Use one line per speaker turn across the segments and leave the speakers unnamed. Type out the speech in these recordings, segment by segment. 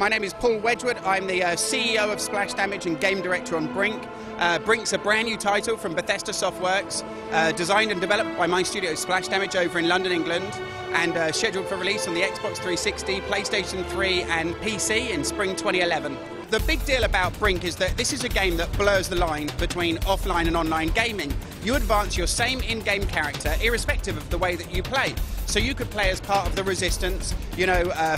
My name is Paul Wedgwood. I'm the CEO of Splash Damage and Game Director on Brink. Brink's a brand new title from Bethesda Softworks, designed and developed by my studio Splash Damage over in London, England, and scheduled for release on the Xbox 360, PlayStation 3 and PC in spring 2011. The big deal about Brink is that this is a game that blurs the line between offline and online gaming. You advance your same in-game character irrespective of the way that you play. So you could play as part of the resistance,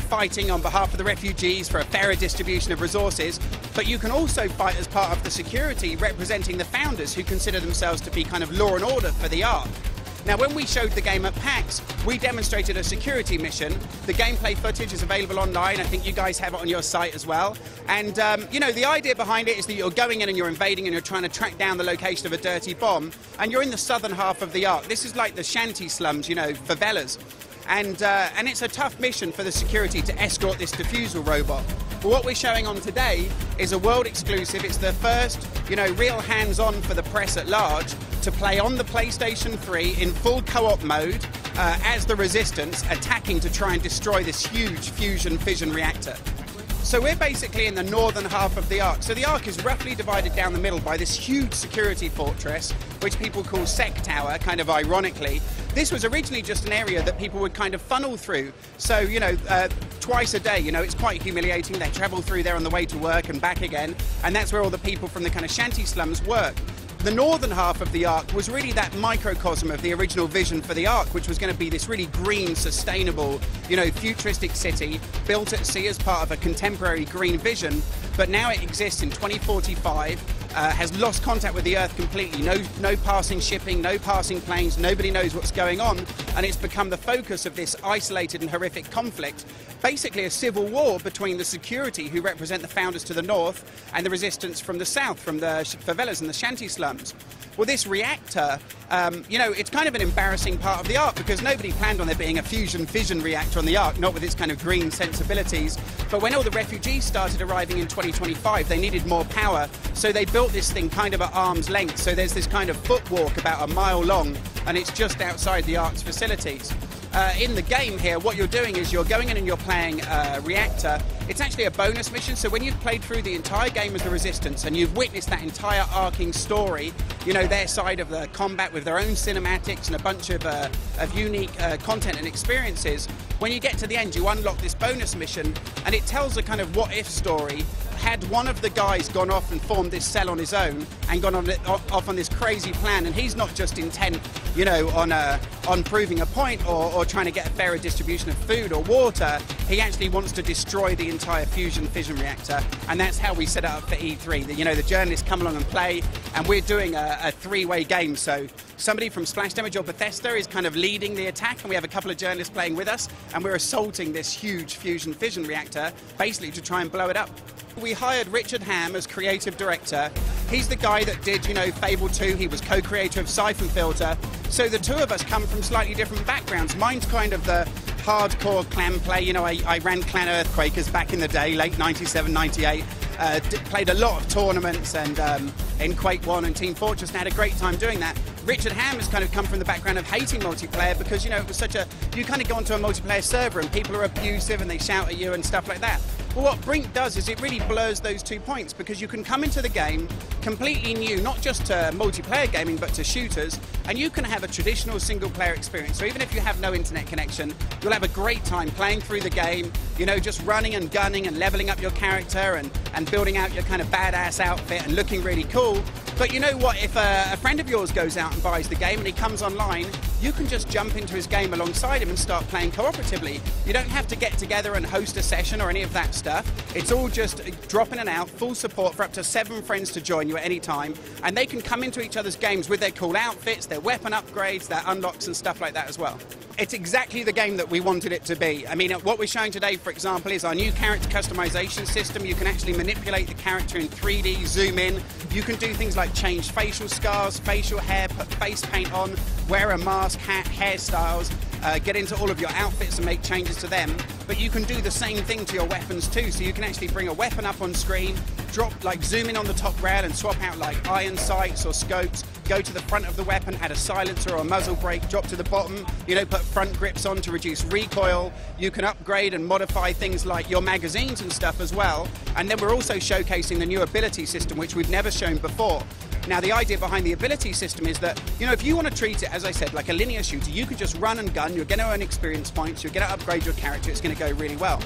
fighting on behalf of the refugees for a fairer distribution of resources, but you can also fight as part of the security representing the founders who consider themselves to be kind of law and order for the Ark. Now, when we showed the game at PAX, we demonstrated a security mission. The gameplay footage is available online. I think you guys have it on your site as well. And, the idea behind it is that you're going in and you're invading and you're trying to track down the location of a dirty bomb. And you're in the southern half of the Ark. This is like the shanty slums, favelas. And it's a tough mission for the security to escort this defusal robot. But what we're showing on today is a world exclusive. It's the first, real hands-on for the press at large to play on the PlayStation 3 in full co-op mode as the Resistance, attacking to try and destroy this huge fusion fission reactor. So we're basically in the northern half of the Ark. So the Ark is roughly divided down the middle by this huge security fortress, which people call Sec Tower, kind of ironically. This was originally just an area that people would kind of funnel through. So, twice a day, it's quite humiliating. They travel through there on the way to work and back again. And that's where all the people from the kind of shanty slums work. The northern half of the Ark was really that microcosm of the original vision for the Ark, which was going to be this really green, sustainable, futuristic city built at sea as part of a contemporary green vision. But now it exists in 2045, has lost contact with the Earth completely. No passing shipping, no passing planes, nobody knows what's going on, and it's become the focus of this isolated and horrific conflict. Basically a civil war between the security, who represent the founders to the north, and the resistance from the south, from the favelas and the shanty slums. Well, this reactor, it's kind of an embarrassing part of the Ark because nobody planned on there being a fusion fission reactor on the Ark, not with its kind of green sensibilities. But when all the refugees started arriving in 2025, they needed more power, so they built this thing kind of at arm's length. So there's this kind of footwalk about a mile long, and it's just outside the Ark's facilities. In the game here, what you're doing is you're going in and you're playing Reactor. It's actually a bonus mission, so when you've played through the entire game as the Resistance and you've witnessed that entire arcing story, their side of the combat with their own cinematics and a bunch of unique content and experiences, when you get to the end, you unlock this bonus mission, and it tells a kind of what-if story. Had one of the guys gone off and formed this cell on his own and gone off on this crazy plan, and he's not just intent, on proving a point or trying to get a fairer distribution of food or water, he actually wants to destroy the entire fusion fission reactor, and that's how we set it up for E3. The journalists come along and play, and we're doing a three-way game. So somebody from Splash Damage or Bethesda is kind of leading the attack, and we have a couple of journalists playing with us, and we're assaulting this huge fusion fission reactor, basically to try and blow it up. We hired Richard Ham as creative director. He's the guy that did, Fable 2. He was co-creator of Siphon Filter. So the two of us come from slightly different backgrounds. Mine's kind of the hardcore clan play. I ran Clan Earthquakers back in the day, late 97, 98. Played a lot of tournaments and in Quake 1 and Team Fortress, and had a great time doing that. Richard Ham has kind of come from the background of hating multiplayer because, it was you kind of go onto a multiplayer server and people are abusive and they shout at you and stuff like that. Well, what Brink does is it really blurs those 2 points, because you can come into the game completely new, not just to multiplayer gaming, but to shooters, and you can have a traditional single-player experience. So even if you have no internet connection, you'll have a great time playing through the game, just running and gunning and leveling up your character and building out your kind of badass outfit and looking really cool. But you know what, if a friend of yours goes out and buys the game and he comes online, you can just jump into his game alongside him and start playing cooperatively. You don't have to get together and host a session or any of that stuff. It's all just drop in and out, full support for up to 7 friends to join you at any time, and they can come into each other's games with their cool outfits, their weapon upgrades, their unlocks and stuff like that as well. It's exactly the game that we wanted it to be. I mean, what we're showing today, for example, is our new character customization system. You can actually manipulate the character in 3D, zoom in. You can do things like change facial scars, facial hair, put face paint on, wear a mask, hat, hairstyles, get into all of your outfits and make changes to them. But you can do the same thing to your weapons too. So you can actually bring a weapon up on screen, zoom in on the top rail and swap out like iron sights or scopes, go to the front of the weapon, add a silencer or a muzzle brake, drop to the bottom, put front grips on to reduce recoil. You can upgrade and modify things like your magazines and stuff as well. And then we're also showcasing the new ability system, which we've never shown before. Now, the idea behind the ability system is that, if you want to treat it, as I said, like a linear shooter, you can just run and gun, you're going to earn experience points, you're going to upgrade your character, it's going to go really well.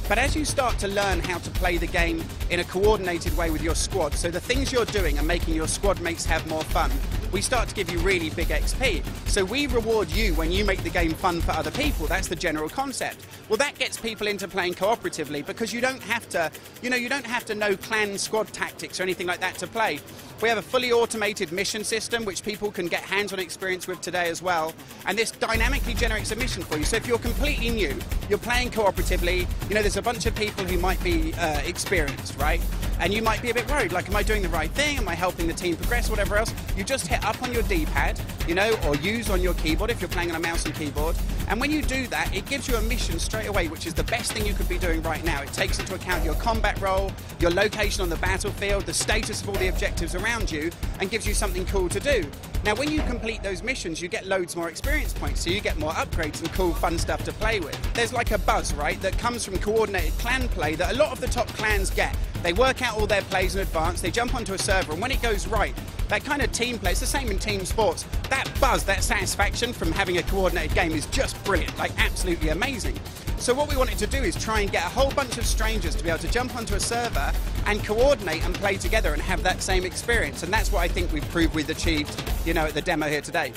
But as you start to learn how to play the game in a coordinated way with your squad, so the things you're doing are making your squad mates have more fun, we start to give you really big XP. So we reward you when you make the game fun for other people. That's the general concept. Well, that gets people into playing cooperatively because you don't have to, you don't have to know clan squad tactics or anything like that to play. We have a fully automated mission system which people can get hands-on experience with today as well, and this dynamically generates a mission for you. So if you're completely new, you're playing cooperatively, there's a bunch of people who might be experienced, right? And you might be a bit worried, like, am I doing the right thing? Am I helping the team progress, whatever else? You just hit up on your D-pad, or use on your keyboard if you're playing on a mouse and keyboard. And when you do that, it gives you a mission straight away, which is the best thing you could be doing right now. It takes into account your combat role, your location on the battlefield, the status of all the objectives around you, and gives you something cool to do. Now, when you complete those missions, you get loads more experience points, so you get more upgrades and cool, fun stuff to play with. There's like a buzz, right, that comes from coordinated clan play that a lot of the top clans get. They work out all their plays in advance, they jump onto a server, and when it goes right, that kind of team play, it's the same in team sports. That buzz, that satisfaction from having a coordinated game is just brilliant, like absolutely amazing. So what we wanted to do is try and get a whole bunch of strangers to be able to jump onto a server and coordinate and play together and have that same experience. And that's what I think we've proved we've achieved, at the demo here today.